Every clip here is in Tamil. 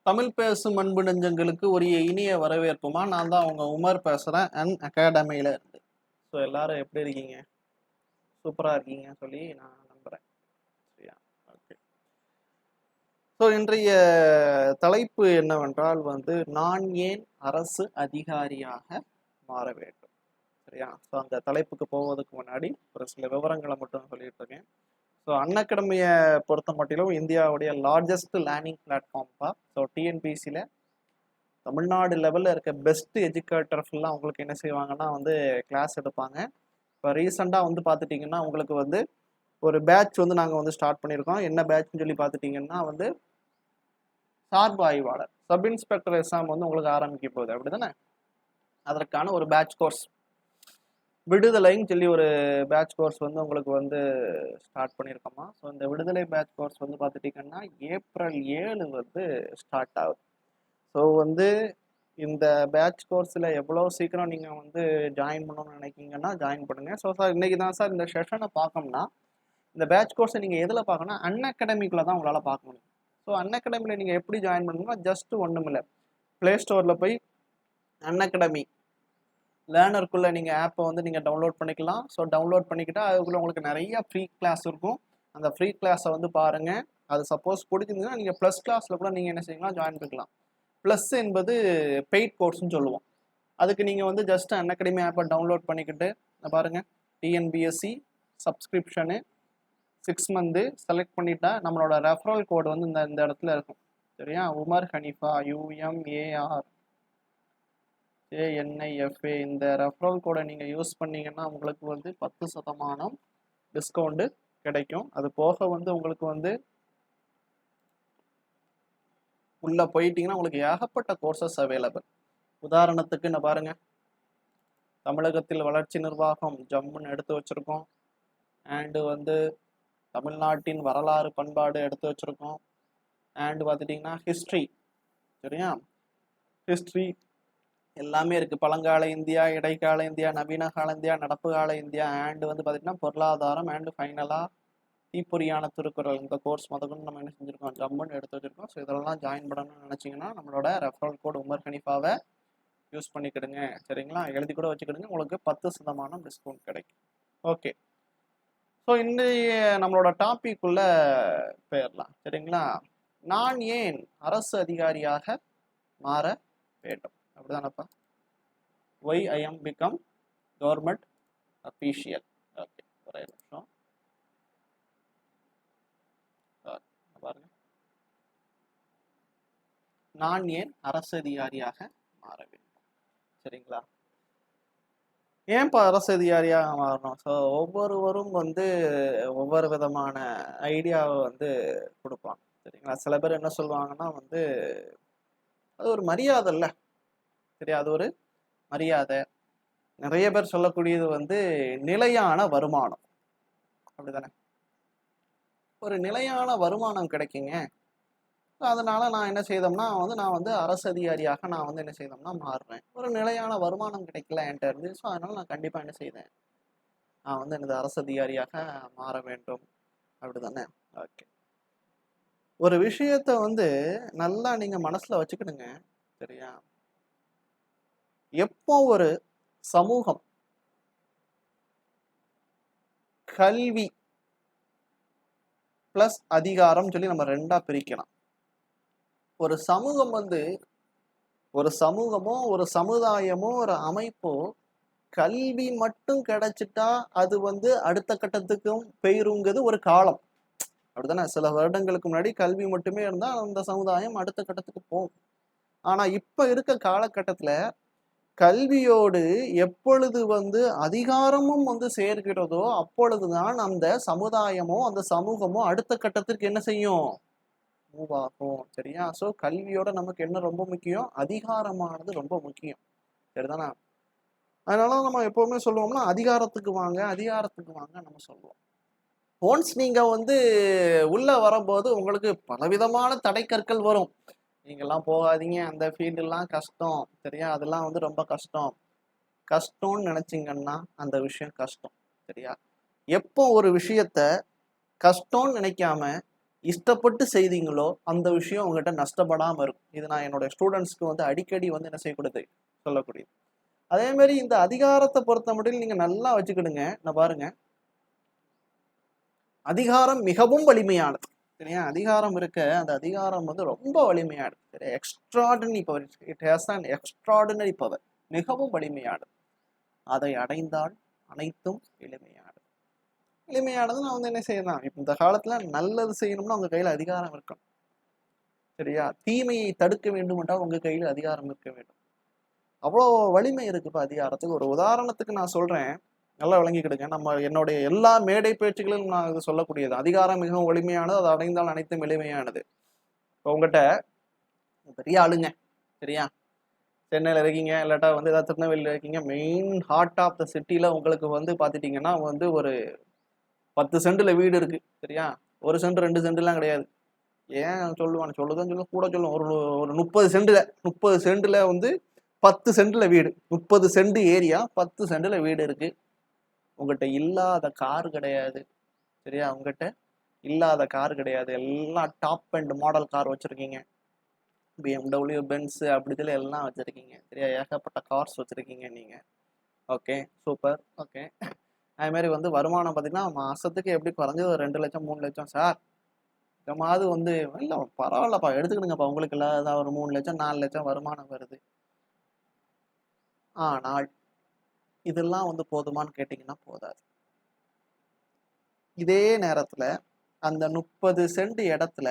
தமிழ் பேசும் அன்பு நெஞ்சங்களுக்கு ஒரு இனிய வரவேற்புமா. நான் தான் உங்க உமர் பேசுறேன் அகாடமியில இருந்து. ஸோ எல்லாரும் எப்படி இருக்கீங்க? சூப்பரா இருக்கீங்கன்னு சொல்லி நான் நம்புறேன். சரியா? ஓகே. ஸோ இன்றைய தலைப்பு என்னவென்றால் நான் ஏன் அரசு அதிகாரியாக மாற வேண்டும்? சரியா? ஸோ அந்த தலைப்புக்கு போவதுக்கு முன்னாடி ஒரு சில விவரங்களை மட்டும் சொல்லிட்டு இருக்கேன். ஸோ அன்அகாடமியை பொறுத்த மட்டிலும் இந்தியாவுடைய லார்ஜஸ்ட் லேர்னிங் பிளாட்ஃபார்ம்ப்பா. ஸோ டிஎன்பிஎஸ்சியில் தமிழ்நாடு லெவலில் இருக்க பெஸ்ட் எஜுகேட்டர்ஸ்லாம் உங்களுக்கு என்ன செய்வாங்கன்னா கிளாஸ் எடுப்பாங்க. இப்போ ரீசெண்டாக பார்த்துட்டிங்கன்னா உங்களுக்கு ஒரு பேட்ச் நாங்கள் ஸ்டார்ட் பண்ணியிருக்கோம். என்ன பேட்ச்னு சொல்லி பார்த்துட்டிங்கன்னா சார்பு ஆய்வாளர் சப் இன்ஸ்பெக்டர் எக்ஸாம் உங்களுக்கு ஆரம்பிக்க போகுது, அப்படி தானே? அதற்கான ஒரு பேட்ச் கோர்ஸ் விடுதலைன்னு சொல்லி ஒரு பேட்ச் கோர்ஸ் உங்களுக்கு ஸ்டார்ட் பண்ணியிருக்கோமா. ஸோ இந்த விடுதலை பேட்ச் கோர்ஸ் பார்த்துட்டிங்கன்னா ஏப்ரல் 7 ஸ்டார்ட் ஆகுது. ஸோ இந்த பேட்ச் கோர்ஸில் எவ்வளோ சீக்கிரம் நீங்கள் ஜாயின் பண்ணணும்னு நினைக்கிங்கன்னா ஜாயின் பண்ணுங்கள். ஸோ சார் இன்றைக்கி தான் சார் இந்த செஷனை பார்க்கணும்னா இந்த பேட்ச் கோர்ஸை நீங்கள் எதில் பார்க்கணும்னா அன்அகாடமிக்குள்ளே தான் உங்களால் பார்க்க முடியும். ஸோ அன்அகாடமியில் நீங்கள் எப்படி ஜாயின் பண்ணணும்னா ஜஸ்ட்டு ஒன்றும் இல்லை, ப்ளே ஸ்டோரில் போய் அன்அகாடமி லேர்னருக்குள்ளே நீங்கள் ஆப்பை நீங்கள் டவுன்லோட் பண்ணிக்கலாம். ஸோ டவுன்லோட் பண்ணிக்கிட்டால் அதுக்குள்ளே உங்களுக்கு நிறையா ஃப்ரீ கிளாஸ் இருக்கும். அந்த ஃப்ரீ கிளாஸை பாருங்கள். அது சப்போஸ் பிடிச்சிருந்ததுன்னா நீங்கள் ப்ளஸ் கிளாஸில் கூட நீங்கள் என்ன செய்யலாம், ஜாயின் பண்ணிக்கலாம். ப்ளஸ் என்பது பெய்ட் கோர்ஸ்ன்னு சொல்லுவோம். அதுக்கு நீங்கள் ஜஸ்ட் அன்அகாடமி ஆப்பை டவுன்லோட் பண்ணிக்கிட்டு பாருங்கள், டிஎன்பிஎஸ்சி சப்ஸ்கிரிப்ஷனு 6 மந்த்து செலக்ட் பண்ணிட்டா நம்மளோட ரெஃபரல் கோடு இந்த இடத்துல இருக்கும். சரியா? உமர் ஹனீஃபா UMAR JNIFA இந்த ரெஃபரல் கோடை நீங்கள் யூஸ் பண்ணிங்கன்னா உங்களுக்கு 10% டிஸ்கவுண்ட்டு கிடைக்கும். அது போக உங்களுக்கு உள்ளே போயிட்டீங்கன்னா உங்களுக்கு ஏகப்பட்ட கோர்சஸ் அவைலபிள். உதாரணத்துக்கு நான் பாருங்கள், தமிழகத்தில் வளர்ச்சி நிர்வாகம் ஜம்முன்னு எடுத்து வச்சுருக்கோம். அண்டு தமிழ்நாட்டின் வரலாறு பண்பாடு எடுத்து வச்சுருக்கோம். அண்டு பார்த்துட்டிங்கன்னா ஹிஸ்ட்ரி, சரியா? ஹிஸ்ட்ரி எல்லாமே இருக்குது. பழங்கால இந்தியா, இடைக்கால இந்தியா, நவீன கால இந்தியா, நடப்பு கால இந்தியா, அண்டு பார்த்திங்கன்னா பொருளாதாரம், அண்டு ஃபைனலாக தீப்பொறியான திருக்குறள். இந்த கோர்ஸ் முதல்ல நம்ம என்ன செஞ்சுருக்கோம், ஜம்முன்னு எடுத்து வச்சுருக்கோம். ஸோ இதெல்லாம் ஜாயின் பண்ணணும்னு நினச்சிங்கன்னா நம்மளோட ரெஃபரல் கோட் உமர் ஹனீஃபாவை யூஸ் பண்ணிக்கிடுங்க. சரிங்களா? எழுதி கூட வச்சுக்கிடுங்க, உங்களுக்கு 10% டிஸ்கவுண்ட் கிடைக்கும். ஓகே. ஸோ இன்றைய நம்மளோட டாபிக்குள்ளே போயிடலாம். சரிங்களா? நான் ஏன் அரசு அதிகாரியாக மாற வேண்டும், அப்படிதானப்பா? Why I'm become government official. Okay, ஒரே நிமிஷம் பாருங்க. நான் ஏன் அரசு அதிகாரியாக மாற வேண்டும்? சரிங்களா? ஏன்ப்பா அரசு அதிகாரியாக மாறணும்? ஸோ ஒவ்வொருவரும் ஒவ்வொரு விதமான ஐடியாவை கொடுப்பாங்க. சரிங்களா? சில பேர் என்ன சொல்லுவாங்கன்னா அது ஒரு மரியாதை இல்லை, சரியா? அது ஒரு மரியாதை. நிறைய பேர் சொல்லக்கூடியது நிலையான வருமானம், அப்படிதானே? ஒரு நிலையான வருமானம் கிடைக்குங்க. அதனால நான் என்ன செய்தோம்னா நான் அரசு அதிகாரியாக நான் என்ன செய்தோம்னா மாறுறேன். ஒரு நிலையான வருமானம் கிடைக்கல என்கிட்ட இருந்து. ஸோ அதனால நான் கண்டிப்பாக என்ன செய்தேன், நான் எனது அரசு அதிகாரியாக மாற வேண்டும், அப்படிதானே? ஓகே. ஒரு விஷயத்த நல்லா நீங்க மனசுல வச்சுக்கிடுங்க. சரியா? எப்போ ஒரு சமூகம் கல்வி பிளஸ் அதிகாரம் சொல்லி நம்ம ரெண்டா பிரிக்கலாம். ஒரு சமூகம் ஒரு சமூகமோ ஒரு சமுதாயமோ ஒரு அமைப்போ கல்வி மட்டும் கிடைச்சிட்டா அது அடுத்த கட்டத்துக்கும் பெயருங்கிறது ஒரு காலம், அப்படித்தானே? சில வருடங்களுக்கு முன்னாடி கல்வி மட்டுமே இருந்தால் அந்த சமுதாயம் அடுத்த கட்டத்துக்கு போகும். ஆனா இப்ப இருக்க காலகட்டத்துல கல்வியோடு எப்பொழுது அதிகாரமும் சேர்க்கிறதோ அப்பொழுதுதான் அந்த சமுதாயமோ அந்த சமூகமோ அடுத்த கட்டத்திற்கு என்ன செய்யும், மூவ் ஆகும். சரியா? ஸோ கல்வியோட நமக்கு என்ன ரொம்ப முக்கியம், அதிகாரமானது ரொம்ப முக்கியம். சரிதானா? அதனால நம்ம எப்பவுமே சொல்லுவோம்னா அதிகாரத்துக்கு வாங்க அதிகாரத்துக்கு வாங்க நம்ம சொல்லுவோம். ஒன்ஸ் நீங்க உள்ள வரும்போது உங்களுக்கு பலவிதமான தடைக்கற்கள் வரும். நீங்கெல்லாம் போகாதீங்க, அந்த ஃபீல்டெல்லாம் கஷ்டம், சரியா? அதெல்லாம் ரொம்ப கஷ்டம்னு நினைச்சிங்கன்னா அந்த விஷயம் கஷ்டம். சரியா? எப்போ ஒரு விஷயத்த கஷ்டம்னு நினைக்காம இஷ்டப்பட்டு செய்தீங்களோ அந்த விஷயம் உங்ககிட்ட நஷ்டப்படாம இருக்கும். இது நான் என்னோட ஸ்டூடெண்ட்ஸ்க்கு வந்து அடிக்கடி வந்து என்ன செய்யக்கூடாது சொல்லக்கூடியது. அதே மாதிரி இந்த அதிகாரத்தை பொறுத்த மட்டும் நீங்க நல்லா வச்சுக்கிடுங்க. நான் பாருங்க, அதிகாரம் மிகவும் வலிமையானது. சரியா? அதிகாரம் இருக்க அந்த அதிகாரம் வந்து ரொம்ப வலிமையானது. சரி, extraordinary power. It has an extraordinary power. மிகவும் வலிமையானது. அதை அடைந்தால் அனைத்தும் எளிமையானது. எளிமையானது நான் வந்து என்ன செய்யலாம், இப்ப இந்த காலத்துல நல்லது செய்யணும்னா உங்க கையில அதிகாரம் இருக்கணும். சரியா? தீமையை தடுக்க வேண்டும் என்றால் உங்க கையில் அதிகாரம் இருக்க வேண்டும். அவ்வளோ வலிமை இருக்கு இப்ப அதிகாரத்துக்கு. ஒரு உதாரணத்துக்கு நான் சொல்றேன், நல்லா விளங்கிக்கிடுங்க. நம்ம என்னுடைய எல்லா மேடை பேச்சுகளிலும் நான் இது சொல்லக்கூடியது. அதிகாரம் மிகவும் வலிமையானது, அதை அடைந்தால் அனைத்தும் எளிமையானது. இப்போ உங்ககிட்ட பெரிய ஆளுங்க, சரியா? சென்னையில் இருக்கீங்க, இல்லாட்டா வந்து ஏதாவது திருநெல்வேலியில் இருக்கீங்க, மெயின் ஹார்ட் ஆஃப் த சிட்டியில் உங்களுக்கு வந்து பார்த்துட்டிங்கன்னா வந்து ஒரு 10 சென்டில் வீடு இருக்கு. சரியா? 1 சென்ட் 2 சென்ட்லாம் கிடையாது. ஏன் சொல்லுவான், சொல்லுதான் சொல்ல கூட சொல்லுவோம். ஒரு 30 சென்டில் வந்து 10 சென்டில் வீடு, 30 சென்ட் ஏரியா, 10 சென்டில் வீடு இருக்கு. உங்ககிட்ட இல்லாத கார் கிடையாது. சரியா? உங்ககிட்ட இல்லாத கார் கிடையாது. எல்லாம் டாப் அண்ட் மாடல் கார் வச்சிருக்கீங்க. BMW, பென்ஸ் அப்படி இதில் எல்லாம் வச்சிருக்கீங்க. சரியா? ஏகப்பட்ட கார்ஸ் வச்சிருக்கீங்க நீங்க. Okay, super. ஓகே, அது மாதிரி வந்து வருமானம் பார்த்தீங்கன்னா மாசத்துக்கு எப்படி குறைஞ்சது ஒரு 2 லட்சம் 3 லட்சம் சார். இந்த மாதிரி வந்து இல்லை பரவாயில்லப்பா, எடுத்துக்கிடுங்கப்பா, உங்களுக்கு இல்லாத ஒரு 3 லட்சம் 4 லட்சம் வருமானம் வருது. ஆனால் இதெல்லாம் வந்து போதுமான்னு கேட்டிங்கன்னா போதாது. இதே நேரத்துல அந்த 30 சென்ட் இடத்துல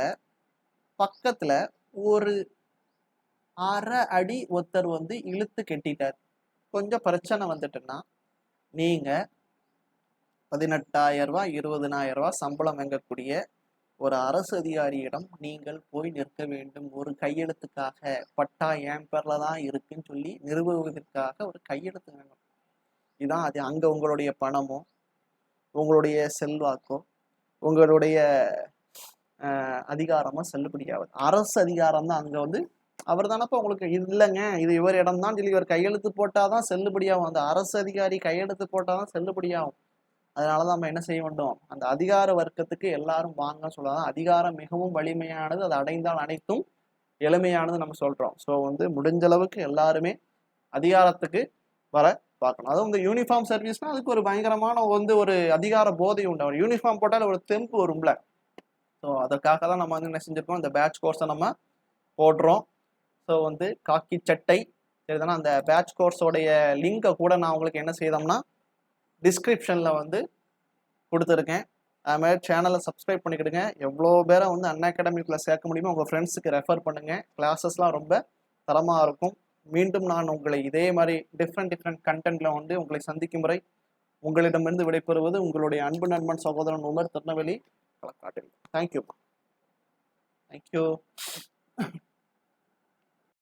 பக்கத்துல ஒரு அரை அடி ஒருத்தர் வந்து இழுத்து கட்டிட்டார். கொஞ்சம் பிரச்சனை வந்துட்டுன்னா நீங்க 18,000 ரூபாய் 20,000 ரூபாய் சம்பளம் வாங்கக்கூடிய ஒரு அரசு அதிகாரியிடம் நீங்கள் போய் நிற்க வேண்டும். ஒரு கையெழுத்துக்காக, பட்டா என் பேர்ல தான் இருக்குன்னு சொல்லி நிறுவுவதற்காக ஒரு கையெழுத்து வேணும். இதான் அது. அங்க உங்களுடைய பணமோ உங்களுடைய செல்வாக்கோ உங்களுடைய அதிகாரமா செல்லுபடியாகுது. அரசு அதிகாரம் தான் அங்க வந்து அவர் தானப்பா உங்களுக்கு இது இல்லைங்க, இது இவர் இடம் தான் சொல்லி இவர் கையெழுத்து போட்டாதான் செல்லுபடியாகும். அந்த அரசு அதிகாரி கையெழுத்து போட்டாதான் செல்லுபடியாகும். அதனாலதான் நம்ம என்ன செய்ய வேண்டும், அந்த அதிகார வர்க்கத்துக்கு எல்லாரும் வாங்க சொல்லலாம். அதிகாரம் மிகவும் வலிமையானது, அது அடைந்தால் அனைத்தும் எளிமையானது நம்ம சொல்றோம். ஸோ வந்து முடிஞ்ச அளவுக்கு எல்லாருமே அதிகாரத்துக்கு வர பார்க்கணும். அதுவும் இந்த யூனிஃபார்ம் சர்வீஸ்னா அதுக்கு ஒரு பயங்கரமான வந்து ஒரு அதிகார போதை உண்டு. ஒரு யூனிஃபார்ம் போட்டால் ஒரு தெம்பு வரும்ல. ஸோ அதற்காக தான் நம்ம வந்து என்ன செஞ்சிருக்கோம், இந்த பேட்ச் கோர்ஸை நம்ம போடுறோம். ஸோ வந்து காக்கி சட்டை சரிதானா, அந்த பேட்ச் கோர்ஸோடைய லிங்கை கூட நான் உங்களுக்கு என்ன செய்தோம்னா டிஸ்கிரிப்ஷனில் வந்து கொடுத்துருக்கேன். அது மாதிரி சேனலை சப்ஸ்கிரைப் பண்ணிக்கிடுங்க. எவ்வளோ பேரை வந்து அன்அகாடமிக்குள்ளே சேர்க்க முடியுமோ உங்கள் ஃப்ரெண்ட்ஸுக்கு ரெஃபர் பண்ணுங்கள். கிளாஸஸ்லாம் ரொம்ப தரமாக இருக்கும். மீண்டும் நான் உங்களை இதே மாதிரி டிஃப்ரெண்ட் கண்டென்ட்டில் வந்து உங்களை சந்திக்கும் முறை உங்களிடமிருந்து விடைபெறுவது உங்களுடைய அன்பு நண்பன் சகோதரன் உமர், திருநெல்வேலி களக்காட்டில். தேங்க்யூ.